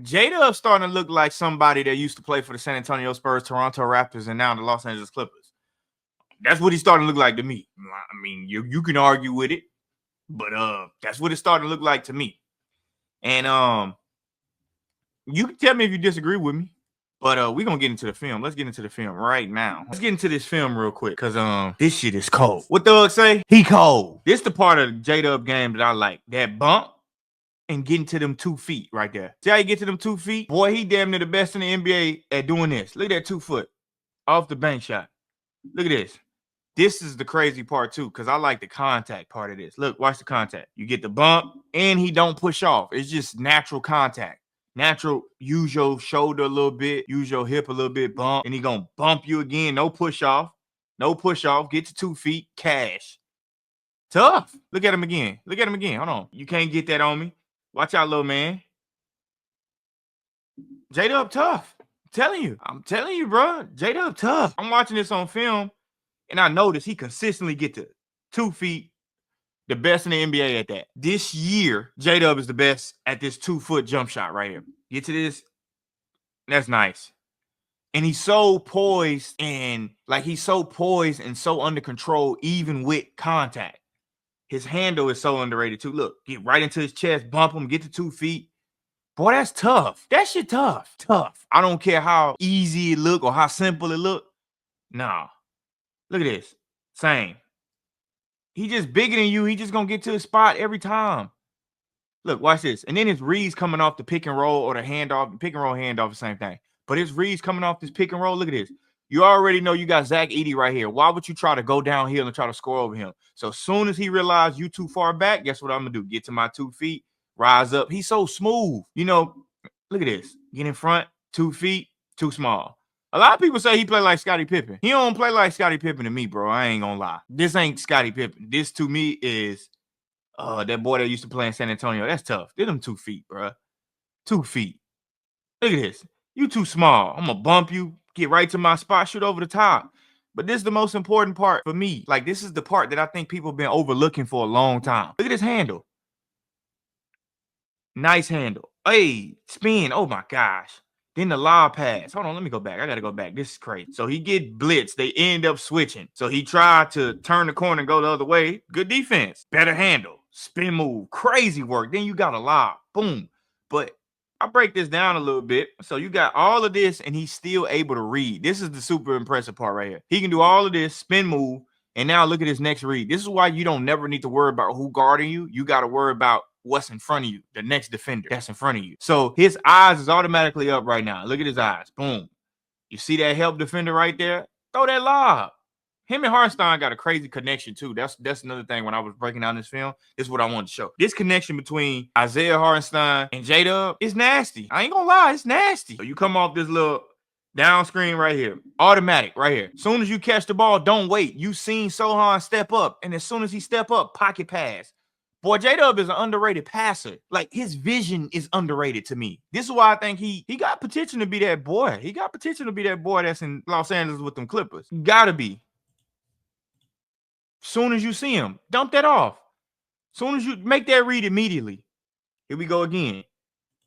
J-Dub starting to look like somebody that used to play for the San Antonio Spurs, Toronto Raptors, and now the Los Angeles Clippers. That's what he's starting to look like to me. I mean, you can argue with it, but that's what it's starting to look like to me. And you can tell me if you disagree with me. But we're gonna get into the film. Let's get into the film right now. Let's get into this film real quick. Cause this shit is cold. What Thug say? He cold. This the part of the J-Dub game that I like. That bump and getting to them 2 feet right there. See how you get to them 2 feet? Boy, he damn near the best in the NBA at doing this. Look at that 2 foot off the bank shot. Look at this. This is the crazy part too, because I like the contact part of this. Look, watch the contact. You get the bump and he don't push off. It's just natural contact. Natural, use your shoulder a little bit, use your hip a little bit, bump, and he gonna bump you again. No push off. No push off. Get to 2 feet. Cash. Tough. Look at him again. Look at him again. Hold on. You can't get that on me. Watch out, little man. J-Dub tough. I'm telling you, bro. J-Dub tough. I'm watching this on film, and I notice he consistently get to 2 feet, the best in the NBA at that. This year, J-Dub is the best at this 2 foot jump shot right here. Get to this. That's nice. And he's so poised and so under control, even with contact. His handle is so underrated too. Look, get right into his chest, bump him, get to 2 feet. Boy, that's tough. That shit tough. Tough. I don't care how easy it look or how simple it look. Nah. Look at this. Same. He just bigger than you. He just gonna get to his spot every time. Look, watch this. And then his reads coming off the pick and roll or the handoff. The pick and roll handoff, the same thing. But his reads coming off this pick and roll. Look at this. You already know you got Zach Edey right here. Why would you try to go downhill and try to score over him? So as soon as he realized you too far back, guess what I'm gonna do? Get to my 2 feet, rise up. He's so smooth. You know, look at this. Get in front, 2 feet, too small. A lot of people say he play like Scottie Pippen. He don't play like Scottie Pippen to me, bro. I ain't gonna lie. This ain't Scottie Pippen. This to me is that boy that used to play in San Antonio. That's tough. Get him 2 feet, bro. 2 feet. Look at this. You too small. I'm gonna bump you, get right to my spot, shoot over the top. But this is the most important part for me. Like, this is the part that I think people have been overlooking for a long time. Look at this handle. Nice handle. Hey, spin. Oh my gosh. Then the lob pass. Hold on, let me go back. I gotta go back. This is crazy. So he get blitzed. They end up switching. So he tried to turn the corner and go the other way. Good defense. Better handle. Spin move. Crazy work. Then you got a lob. Boom. But I break this down a little bit. So you got all of this, and he's still able to read. This is the super impressive part right here. He can do all of this, spin move, and now look at his next read. This is why you don't never need to worry about who guarding you. You got to worry about what's in front of you, the next defender that's in front of you. So his eyes is automatically up right now. Look at his eyes. Boom. You see that help defender right there? Throw that lob. Him and Hartenstein got a crazy connection too. That's another thing when I was breaking down this film. This is what I wanted to show. This connection between Isaiah Hartenstein and J-Dub is nasty. I ain't gonna lie, it's nasty. So you come off this little down screen right here. Automatic right here. As soon as you catch the ball, don't wait. You seen Sohan step up. And as soon as he step up, pocket pass. Boy, J-Dub is an underrated passer. Like, his vision is underrated to me. This is why I think he got potential to be that boy. He got potential to be that boy that's in Los Angeles with them Clippers. Gotta be. Soon as you see him, dump that off. Soon as you make that read immediately. Here we go again.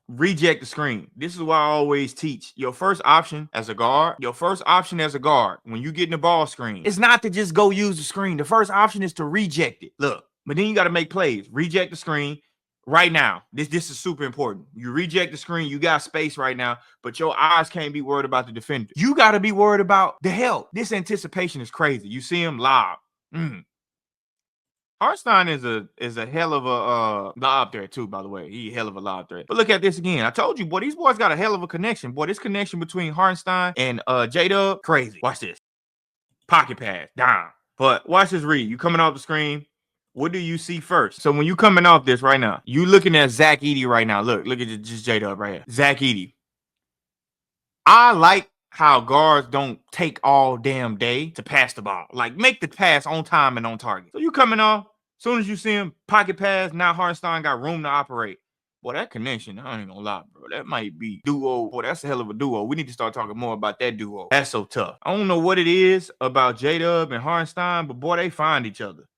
Reject the screen. This is why I always teach. Your first option as a guard, when you get in the ball screen, it's not to just go use the screen. The first option is to reject it. Look, but then you got to make plays. Reject the screen right now. This is super important. You reject the screen. You got space right now, but your eyes can't be worried about the defender. You got to be worried about the help. This anticipation is crazy. You see him lob. Hartenstein is a hell of a lob threat too, by the way. He a hell of a lob threat. But look at this again. I told you, boy, these boys got a hell of a connection. Boy, this connection between Hartenstein and J-Dub, crazy. Watch this. Pocket pass, down. But watch this read. You coming off the screen. What do you see first? So when you coming off this right now, you looking at Zach Edey right now. Look at just J-Dub right here. Zach Edey. I like how guards don't take all damn day to pass the ball. Like, make the pass on time and on target. So you coming off, as soon as you see him, pocket pass, now Hartenstein got room to operate. Boy, that connection, I ain't gonna lie, bro. That might be duo. Boy, that's a hell of a duo. We need to start talking more about that duo. That's so tough. I don't know what it is about J-Dub and Hartenstein, but boy, they find each other.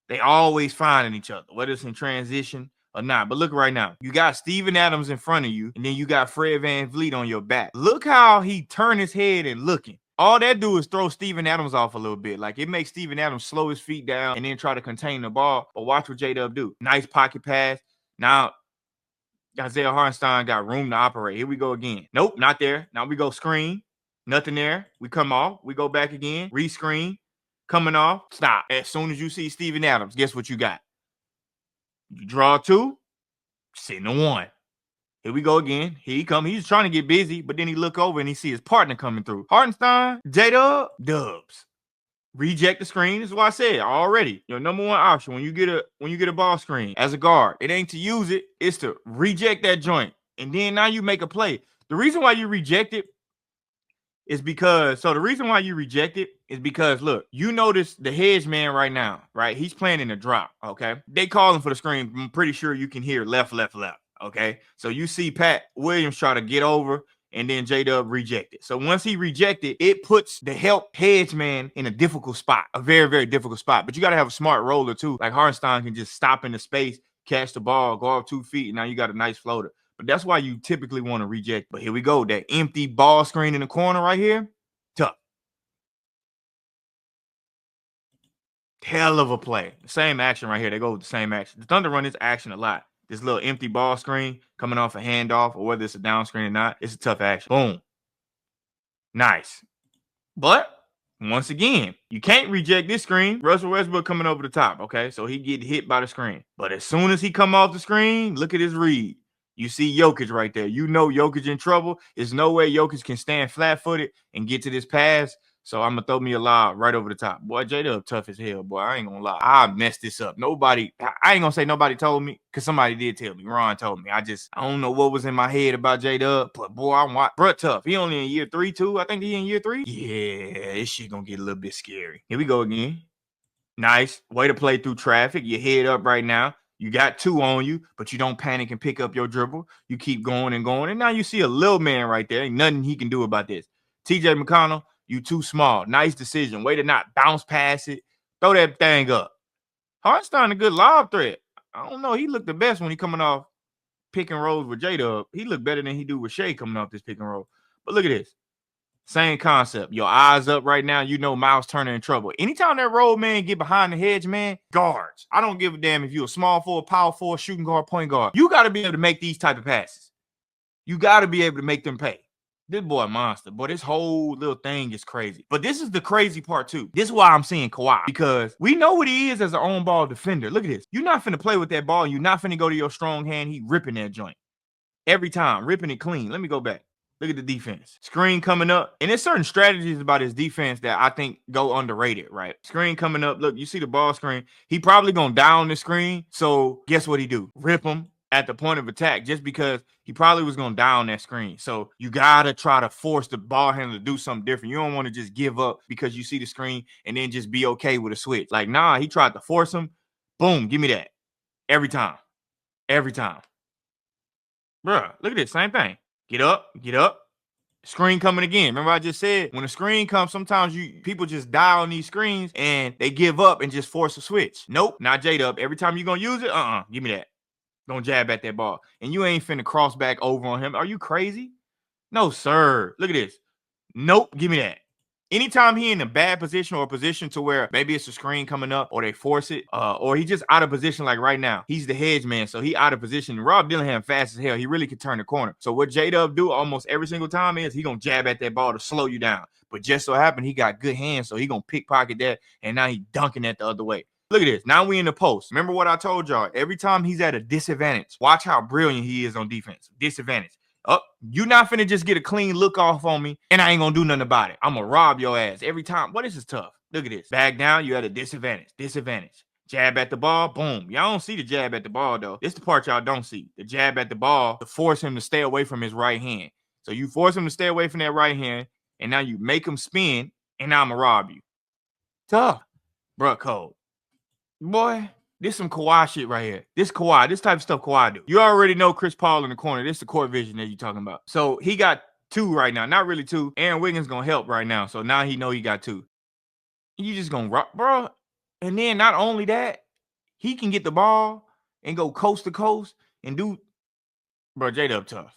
They always finding each other, whether it's in transition or not. But look right now. You got Steven Adams in front of you, and then you got Fred VanVleet on your back. Look how he turned his head and looking. All that do is throw Steven Adams off a little bit. Like, it makes Steven Adams slow his feet down and then try to contain the ball. But watch what J-Dub do. Nice pocket pass. Now, Isaiah Hartenstein got room to operate. Here we go again. Nope, not there. Now we go screen. Nothing there. We come off. We go back again. Rescreen. Coming off. Stop. As soon as you see Steven Adams, guess what you got? You draw two. Sitting to one. Here we go again. Here he come. He's trying to get busy, but then he look over and he see his partner coming through. Hartenstein, J-Dub, dubs. Reject the screen. This is what I said already. Your number one option when you get a ball screen as a guard, it ain't to use it, it's to reject that joint. And then now you make a play. The reason why you reject it is because look, you notice the hedge man right now, right? He's playing in a drop, okay? They calling for the screen. I'm pretty sure you can hear left, left, left, okay? So you see Pat Williams try to get over, and then J-Dub rejected. So once he rejected, it puts the help hedge man in a difficult spot, a very, very difficult spot. But you got to have a smart roller too. Like Hartenstein can just stop in the space, catch the ball, go off 2 feet, and now you got a nice floater. But that's why you typically want to reject. But here we go. That empty ball screen in the corner right here, tough. Hell of a play. Same action right here. They go with the same action. The Thunder run this action a lot. This little empty ball screen coming off a handoff, or whether it's a down screen or not, it's a tough action. Boom. Nice. But once again, you can't reject this screen. Russell Westbrook coming over the top, okay? So he get hit by the screen. But as soon as he come off the screen, look at his read. You see Jokic right there. You know Jokic in trouble. There's no way Jokic can stand flat-footed and get to this pass. So I'm going to throw me a lob right over the top. Boy, J-Dub tough as hell, boy. I ain't going to lie. I messed this up. I ain't going to say nobody told me, because somebody did tell me. Ron told me. I don't know what was in my head about J-Dub, but boy, bruh tough. He only in year 3, too. I think he in year 3. Yeah, this shit going to get a little bit scary. Here we go again. Nice. Way to play through traffic. Your head up right now. You got 2 on you, but you don't panic and pick up your dribble. You keep going and going. And now you see a little man right there. Ain't nothing he can do about this. TJ McConnell, you too small. Nice decision. Way to not bounce past it. Throw that thing up. Hartenstein a good lob threat. I don't know. He looked the best when he coming off pick and rolls with J-Dub. He looked better than he do with Shea coming off this pick and roll. But look at this. Same concept. Your eyes up right now. You know Miles Turner in trouble. Anytime that road man get behind the hedge, man, guards. I don't give a damn if you're a small forward, power forward, shooting guard, point guard. You got to be able to make these type of passes. You got to be able to make them pay. This boy a monster. Boy, this whole little thing is crazy. But this is the crazy part too. This is why I'm seeing Kawhi. Because we know what he is as an on-ball defender. Look at this. You're not finna play with that ball. You're not finna go to your strong hand. He ripping that joint. Every time. Ripping it clean. Let me go back. Look at the defense. Screen coming up. And there's certain strategies about his defense that I think go underrated, right? Screen coming up. Look, you see the ball screen. He probably going to down the screen. So guess what he do? Rip him at the point of attack, just because he probably was going to down that screen. So you got to try to force the ball handler to do something different. You don't want to just give up because you see the screen and then just be okay with a switch. Like, nah, he tried to force him. Boom, give me that. Every time. Every time. Bruh, look at this. Same thing. Get up. Screen coming again. Remember I just said, when a screen comes, sometimes people just die on these screens and they give up and just force a switch. Nope, not J-Dub. Every time you're going to use it, give me that. Don't jab at that ball. And you ain't finna cross back over on him. Are you crazy? No, sir. Look at this. Nope, give me that. Anytime he in a bad position or a position to where maybe it's a screen coming up or they force it, or he just out of position like right now. He's the hedge man, so he out of position. Rob Dillingham fast as hell. He really could turn the corner. So what J-Dub do almost every single time is he going to jab at that ball to slow you down. But just so happened he got good hands, so he going to pickpocket that, and now he dunking that the other way. Look at this. Now we in the post. Remember what I told y'all. Every time he's at a disadvantage, watch how brilliant he is on defense. Disadvantage. You not finna just get a clean look off on me, and I ain't gonna do nothing about it. I'm gonna rob your ass every time. What is this tough? Look at this. Back down, you at a disadvantage. Jab at the ball, boom. Y'all don't see the jab at the ball, though. This the part y'all don't see. The jab at the ball to force him to stay away from his right hand. So you force him to stay away from that right hand, and now you make him spin, and now I'm gonna rob you. Tough. Bruh, cold. Boy, this some Kawhi shit right here. This type of stuff Kawhi do. You already know Chris Paul in the corner. This is the court vision that you talking about. So he got 2 right now. Not really 2. Aaron Wiggins gonna help right now. So now he know he got 2. You just gonna rock, bro. And then not only that, he can get the ball and go coast to coast and do, bro, J-Dub tough.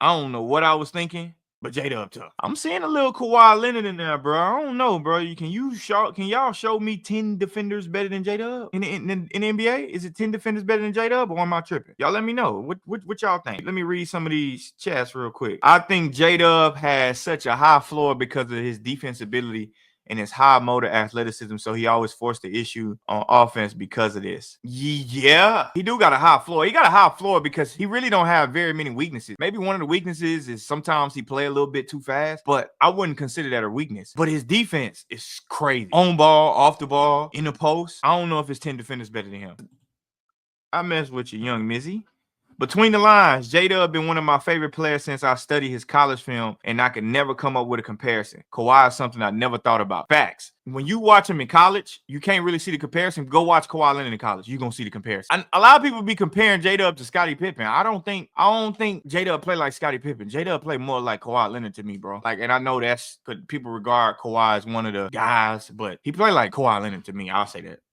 I don't know what I was thinking, but J-Dub tough. I'm seeing a little Kawhi Leonard in there, bro. I don't know, bro. Can y'all show me 10 defenders better than J-Dub in the NBA? Is it 10 defenders better than J-Dub, or am I tripping? Y'all let me know. What y'all think? Let me read some of these chats real quick. I think J-Dub has such a high floor because of his defense ability and his high motor athleticism, so he always forced the issue on offense because of this. Yeah, he do got a high floor. He got a high floor because he really don't have very many weaknesses. Maybe one of the weaknesses is sometimes he play a little bit too fast, but I wouldn't consider that a weakness. But his defense is crazy. On ball, off the ball, in the post. I don't know if it's 10 defenders better than him. I mess with you, young Mizzy. Between the lines, J-Dub been one of my favorite players since I studied his college film, and I could never come up with a comparison. Kawhi is something I never thought about. Facts. When you watch him in college, you can't really see the comparison. Go watch Kawhi Leonard in college. You're going to see the comparison. A lot of people be comparing J-Dub to Scottie Pippen. I don't think J-Dub play like Scottie Pippen. J-Dub play more like Kawhi Leonard to me, bro. Like, and I know that's because people regard Kawhi as one of the guys, but he play like Kawhi Leonard to me. I'll say that.